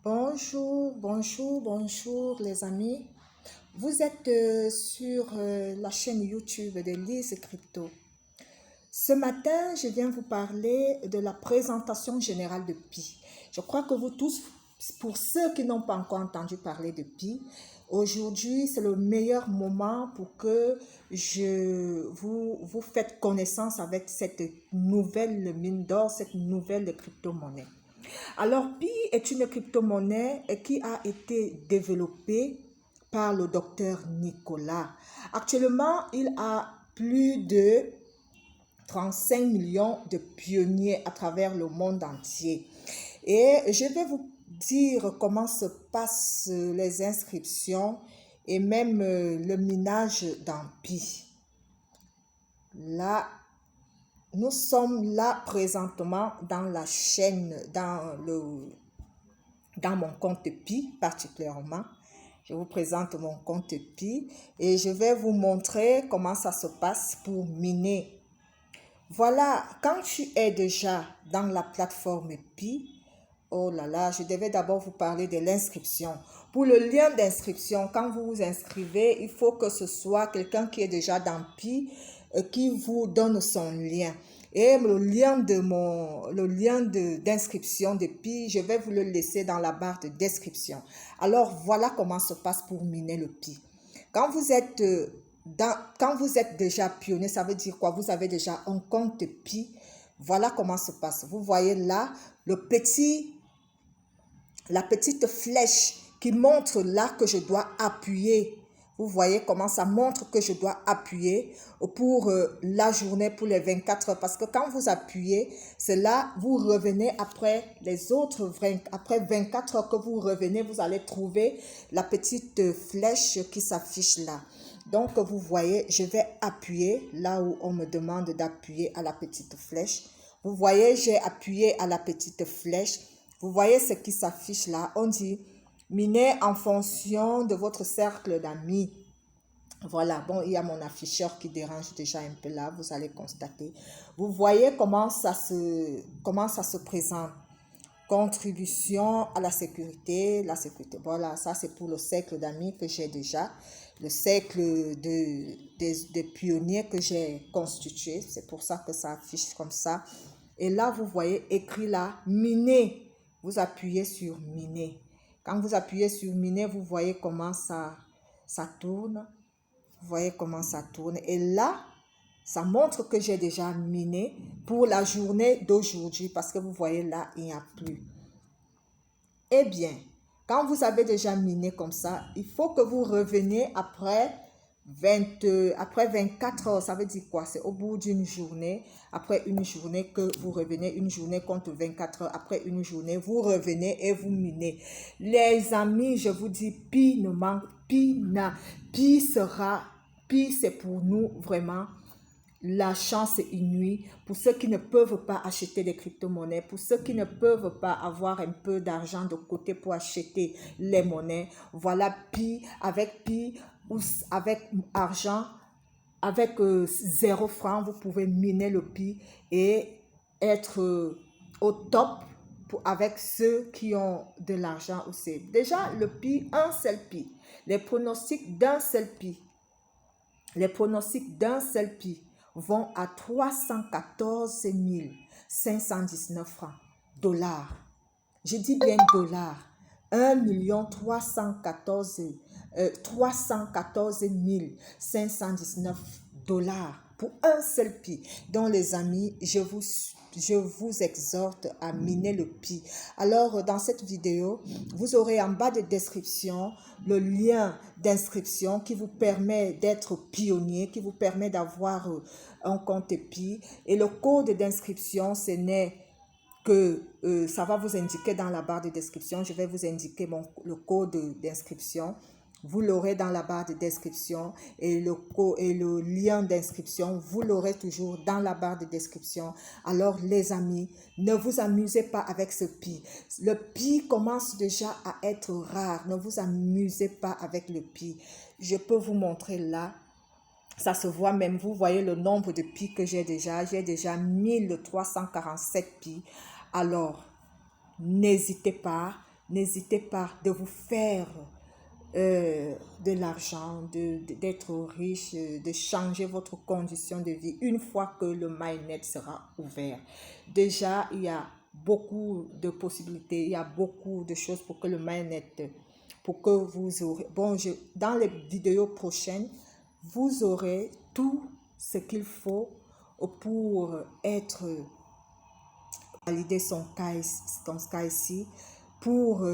Bonjour les amis. Vous êtes sur la chaîne YouTube de Lise Crypto. Ce matin, je viens vous parler de la présentation générale de Pi. Je crois que vous tous, pour ceux qui n'ont pas encore entendu parler de Pi, aujourd'hui, c'est le meilleur moment pour que vous faites connaissance avec cette nouvelle mine d'or, cette nouvelle crypto-monnaie. Alors, Pi est une crypto-monnaie qui a été développée par le docteur Nicolas. Actuellement, il a plus de 35 millions de pionniers à travers le monde entier. Et je vais vous dire comment se passent les inscriptions et même le minage dans Pi. Là, nous sommes là présentement dans la chaîne, dans mon compte Pi particulièrement. Je vous présente mon compte Pi et je vais vous montrer comment ça se passe pour miner. Voilà, quand tu es déjà dans la plateforme Pi, oh là là, je devais d'abord vous parler de l'inscription. Pour le lien d'inscription, quand vous vous inscrivez, il faut que ce soit quelqu'un qui est déjà dans Pi qui vous donne son lien. Et le lien d'inscription de Pi, je vais vous le laisser dans la barre de description. Alors, voilà comment se passe pour miner le Pi. Quand vous êtes déjà pionnier, ça veut dire quoi? Vous avez déjà un compte Pi. Voilà comment se passe. Vous voyez là, la petite flèche qui montre là que je dois appuyer. Vous voyez comment ça montre que je dois appuyer pour la journée, pour les 24 heures. Parce que quand vous appuyez, c'est là, vous revenez après après 24 heures que vous revenez, vous allez trouver la petite flèche qui s'affiche là. Donc, vous voyez, je vais appuyer là où on me demande d'appuyer à la petite flèche. Vous voyez, j'ai appuyé à la petite flèche. Vous voyez ce qui s'affiche là. On dit miner en fonction de votre cercle d'amis. Voilà, bon, il y a mon afficheur qui dérange déjà un peu là, vous allez constater. Vous voyez comment ça se présente. Contribution à la sécurité, voilà, ça c'est pour le cercle d'amis que j'ai déjà, le cercle de pionniers que j'ai constitué, c'est pour ça que ça affiche comme ça. Et là, vous voyez écrit là, miner, vous appuyez sur miner. Quand vous appuyez sur miner, vous voyez comment ça tourne, vous voyez comment ça tourne. Et là, ça montre que j'ai déjà miné pour la journée d'aujourd'hui parce que vous voyez là, il n'y a plus. Eh bien, quand vous avez déjà miné comme ça, il faut que vous reveniez après 24 heures. Ça veut dire quoi? C'est au bout d'une journée, après une journée que vous revenez. Une journée compte 24 heures. Après une journée, vous revenez et vous minez. Les amis, je vous dis, Pi ne manque, Pi c'est pour nous vraiment la chance inouïe pour ceux qui ne peuvent pas acheter des crypto-monnaies, pour ceux qui ne peuvent pas avoir un peu d'argent de côté pour acheter les monnaies. Voilà Pi, ou avec argent, avec 0 francs, vous pouvez miner le Pi et être au top avec ceux qui ont de l'argent aussi. Déjà, le Pi, un seul Pi. Les pronostics d'un seul Pi. Les pronostics d'un seul Pi vont à 314 519 francs, dollars. Je dis bien dollars. 1 314 519 dollars pour un seul Pi. Donc les amis, je vous exhorte à miner le Pi. Alors dans cette vidéo, vous aurez en bas de description le lien d'inscription qui vous permet d'être pionnier, qui vous permet d'avoir un compte Pi. Et le code d'inscription, ce n'est que ça va vous indiquer dans la barre de description. Je vais vous indiquer le code d'inscription. Vous l'aurez dans la barre de description et le lien d'inscription, vous l'aurez toujours dans la barre de description. Alors les amis, ne vous amusez pas avec ce Pi. Le Pi commence déjà à être rare. Ne vous amusez pas avec le Pi. Je peux vous montrer là. Ça se voit même, vous voyez le nombre de Pi que j'ai déjà. J'ai déjà 1347 Pi. Alors, n'hésitez pas, n'hésitez pas de vous faire de l'argent, d'être riche, de changer votre condition de vie une fois que le MyNet sera ouvert. Déjà, il y a beaucoup de possibilités, il y a beaucoup de choses pour que le MyNet, pour que vous aurez, bon, dans les vidéos prochaines, vous aurez tout ce qu'il faut pour être valider son cas ici, pour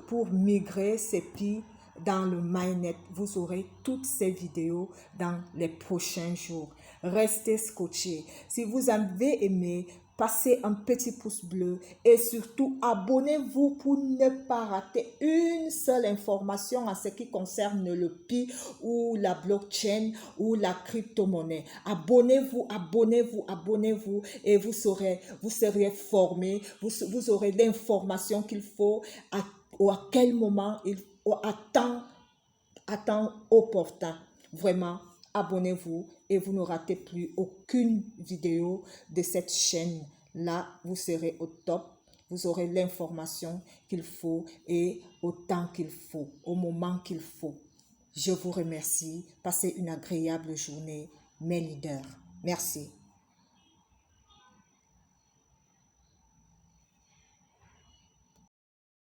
pour migrer ses pieds dans le MyNet. Vous aurez toutes ces vidéos dans les prochains jours. Restez scotchés. Si vous avez aimé, passez un petit pouce bleu et surtout abonnez-vous pour ne pas rater une seule information en ce qui concerne le Pi ou la blockchain ou la crypto-monnaie. Abonnez-vous, abonnez-vous, abonnez-vous et vous serez formés, vous aurez l'information qu'il faut à quel moment, à temps opportun. Vraiment, abonnez-vous et vous ne ratez plus aucune vidéo de cette chaîne. Là, vous serez au top. Vous aurez l'information qu'il faut et au temps qu'il faut, au moment qu'il faut. Je vous remercie. Passez une agréable journée, mes leaders. Merci.